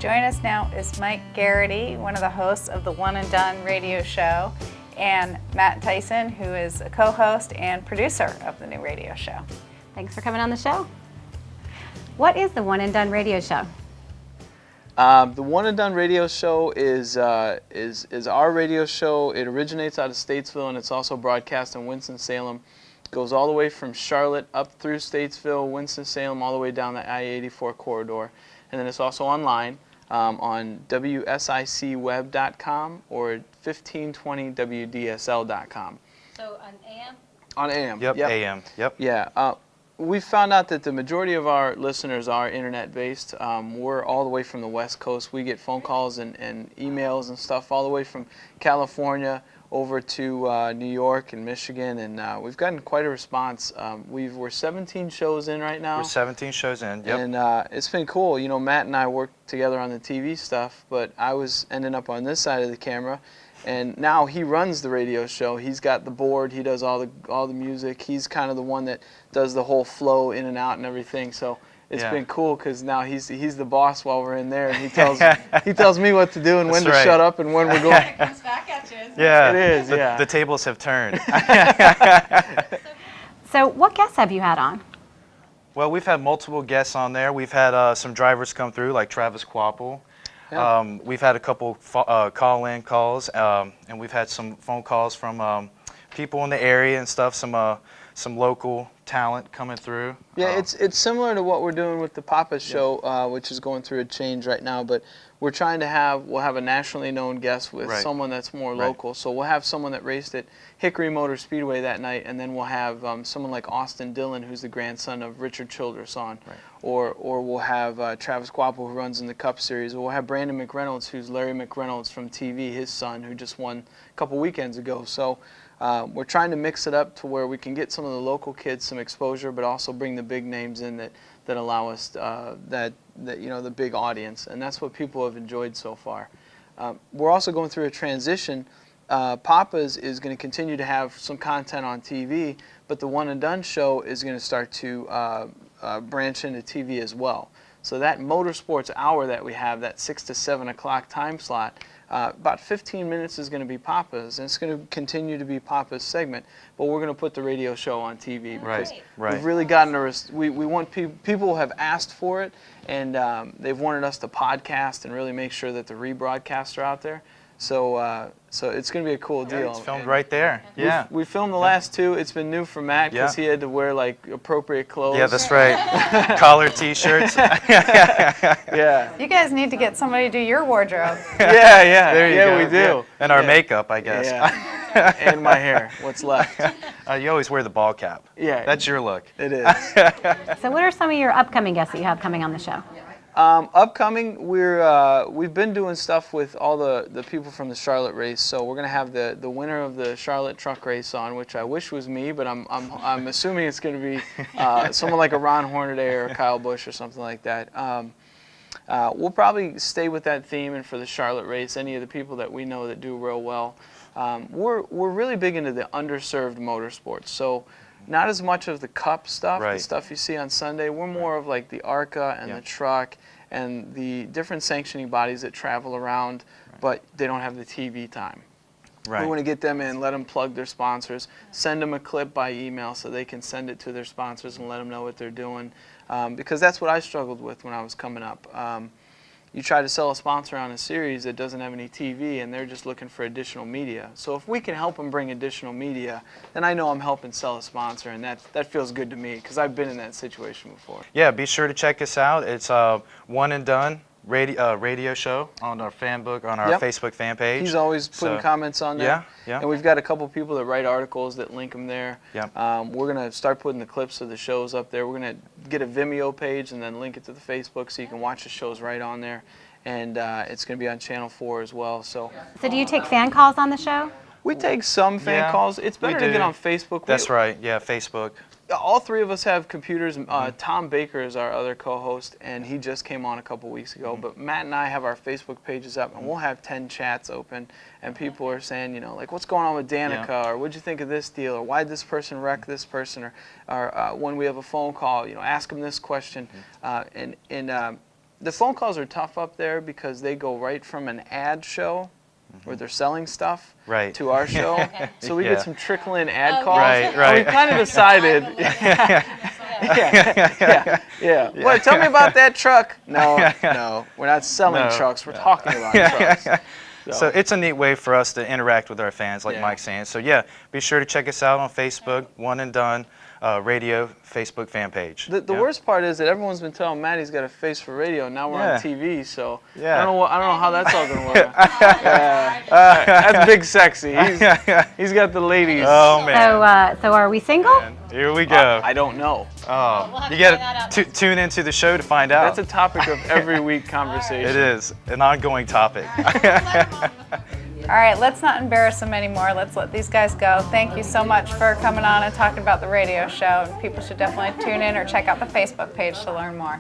Join us now is Mike Guerity, one of the hosts of the One and Done radio show, and Matt Tyson, who is a co-host and producer of the new radio show. Thanks for coming on the show. What is the One and Done radio show? The One and Done radio show is our radio show. It originates out of Statesville, and it's also broadcast in Winston-Salem. It goes all the way from Charlotte up through Statesville, Winston-Salem, all the way down the I-84 corridor. And then it's also online on WSICweb.com or 1520WDSL.com. So on AM? On AM. Yep, AM. Yep. Yeah. We found out that the majority of our listeners are internet-based. We're all the way from the West Coast. We get phone calls and emails and stuff all the way from California over to New York and Michigan, and we've gotten quite a response. We're 17 shows in right now. We're 17 shows in, yep. And it's been cool. You know, Matt and I worked together on the TV stuff, but I was ending up on this side of the camera. And now he runs the radio show. He's got the board. He does all the music. He's kind of the one that does the whole flow in and out and everything. So it's been cool because now he's the boss while we're in there, and he tells me what to do and when to shut up and when we're going. It comes back at you, isn't it? Yeah, it is. The tables have turned. So what guests have you had on? Well, we've had multiple guests on there. We've had some drivers come through, like Travis Quapple. Yeah. We've had a couple call-in calls, and we've had some phone calls from people in the area and stuff, some local talent coming through. Yeah, it's similar to what we're doing with the Papa's show, which is going through a change right now, but we're trying to we'll have a nationally known guest with someone that's more local. So we'll have someone that raced at Hickory Motor Speedway that night, and then we'll have someone like Austin Dillon, who's the grandson of Richard Childress on. Or we'll have Travis Quapple, who runs in the Cup Series. Or we'll have Brandon McReynolds, who's Larry McReynolds from TV, his son, who just won a couple weekends ago. So we're trying to mix it up to where we can get some of the local kids some exposure, but also bring the big names in that allow us the big audience, and that's what people have enjoyed so far. We're also going through a transition. Papa's is going to continue to have some content on TV, but the One and Done show is going to start to branch into TV as well. So that motorsports hour that we have, that 6 to 7 o'clock time slot, about 15 minutes is going to be Papa's, and it's going to continue to be Papa's segment, but we're going to put the radio show on TV because we've really gotten we want people have asked for it, and they've wanted us to podcast and really make sure that the rebroadcasts are out there. So it's going to be a cool deal. It's filmed right there. Yeah. We filmed the last two. It's been new for Matt because he had to wear like appropriate clothes. Yeah, that's right. Collared T-shirts. Yeah. You guys need to get somebody to do your wardrobe. Yeah. There you go. We do. And our makeup, I guess. Yeah. And my hair. What's left? You always wear the ball cap. Yeah. That's your look. It is. So what are some of your upcoming guests that you have coming on the show? Upcoming, we've been doing stuff with all the people from the Charlotte race. So we're gonna have the winner of the Charlotte truck race on, which I wish was me, but I'm assuming it's gonna be someone like a Ron Hornaday or a Kyle Busch or something like that. We'll probably stay with that theme, and for the Charlotte race, any of the people that we know that do real well. We're really big into the underserved motorsports. So not as much of the Cup stuff, the stuff you see on Sunday. We're more of like the ARCA and the truck and the different sanctioning bodies that travel around, but they don't have the TV time. We want to get them in, let them plug their sponsors, send them a clip by email so they can send it to their sponsors and let them know what they're doing, because that's what I struggled with when I was coming up. You try to sell a sponsor on a series that doesn't have any TV, and they're just looking for additional media. So if we can help them bring additional media, then I know I'm helping sell a sponsor, and that feels good to me because I've been in that situation before. Yeah, be sure to check us out. It's One and Done radio show on our fan book, on our Facebook fan page. He's always putting comments on there. Yeah. And we've got a couple people that write articles that link them there. Yeah. We're going to start putting the clips of the shows up there. We're going to get a Vimeo page and then link it to the Facebook so you can watch the shows right on there. And it's going to be on Channel 4 as well. So do you take fan calls on the show? We take some fan calls. It's better to get on Facebook. That's right. Yeah, Facebook. All three of us have computers. Tom Baker is our other co-host, and he just came on a couple weeks ago. But Matt and I have our Facebook pages up, and we'll have 10 chats open, and people are saying, like, what's going on with Danica, or what'd you think of this deal, or why'd this person wreck this person, or when we have a phone call, ask them this question. The phone calls are tough up there because they go right from an ad show where they're selling stuff to our show. So we get some trickle-in ad calls. Right. And we kind of decided. Well, tell me about that truck. No, we're not selling trucks. We're talking about trucks. So it's a neat way for us to interact with our fans, like Mike's saying. So yeah, be sure to check us out on Facebook, One and Done Radio Facebook fan page. The worst part is that everyone's been telling Matt he's got a face for radio, and now we're on TV. So I don't know how that's all gonna work. That's big sexy. He's got the ladies. Oh man. So are we single? Man, here we go. I don't know. Oh, you got to tune into the show to find out. That's a topic of every week conversation. It is an ongoing topic. All right, let's not embarrass them anymore. Let's let these guys go. Thank you so much for coming on and talking about the radio show. And people should definitely tune in or check out the Facebook page to learn more.